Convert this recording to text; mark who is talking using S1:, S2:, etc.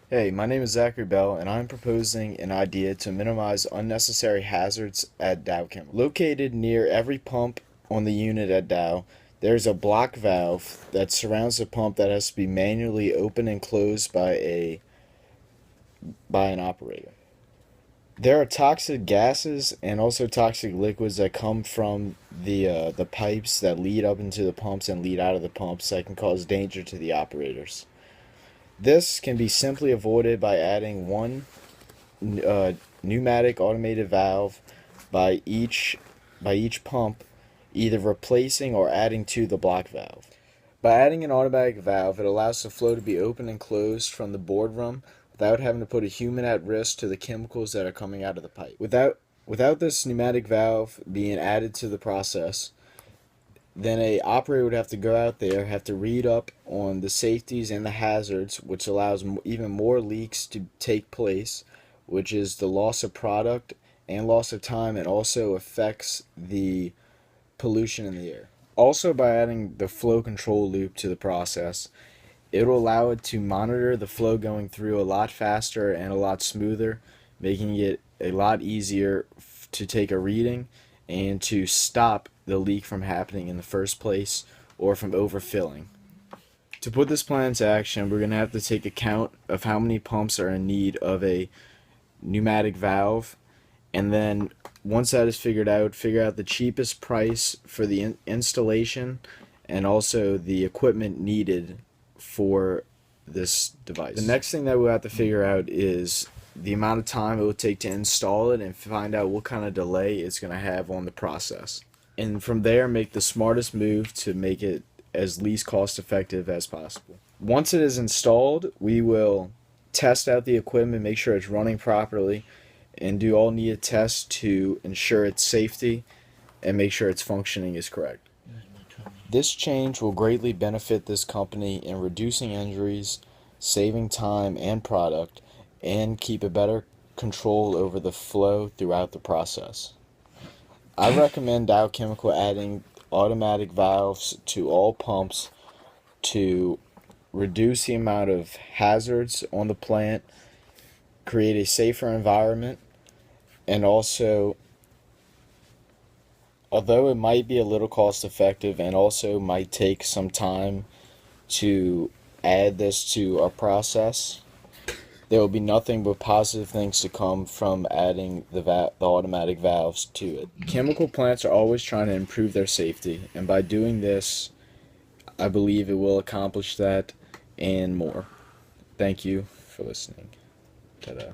S1: Hey, my name is Zachary Bell, and I'm proposing an idea to minimize unnecessary hazards at Dow Chemical. Located near every pump on the unit at Dow, there's a block valve that surrounds the pump that has to be manually opened and closed by an operator. There are toxic gases and also toxic liquids that come from the pipes that lead up into the pumps and lead out of the pumps that can cause danger to the operators. This can be simply avoided by adding one uh, pneumatic automated valve by each pump, either replacing or adding to the block valve. By adding an automatic valve, it allows the flow to be open and closed from the boardroom without having to put a human at risk to the chemicals that are coming out of the pipe. Without this pneumatic valve being added to the process, then a operator would have to go out there, have to read up on the safeties and the hazards, which allows even more leaks to take place, which is the loss of product and loss of time, and also affects the pollution in the air. Also, by adding the flow control loop to the process, it will allow it to monitor the flow going through a lot faster and a lot smoother, making it a lot easier to take a reading and to stop the leak from happening in the first place or from overfilling. To put this plan into action, we're going to have to take account of how many pumps are in need of a pneumatic valve, and then once that is figured out, figure out the cheapest price for the installation and also the equipment needed for this device. The next thing that we'll have to figure out is the amount of time it will take to install it and find out what kind of delay it's going to have on the process. And from there, make the smartest move to make it as least cost effective as possible. Once it is installed, we will test out the equipment, make sure it's running properly, and do all needed tests to ensure its safety and make sure its functioning is correct. This change will greatly benefit this company in reducing injuries, saving time and product, and keep a better control over the flow throughout the process. I recommend Dow Chemical adding automatic valves to all pumps to reduce the amount of hazards on the plant, create a safer environment, and also, although it might be a little cost effective and also might take some time to add this to our process, there will be nothing but positive things to come from adding the automatic valves to it. Chemical plants are always trying to improve their safety, and by doing this, I believe it will accomplish that and more. Thank you for listening. Ta-da.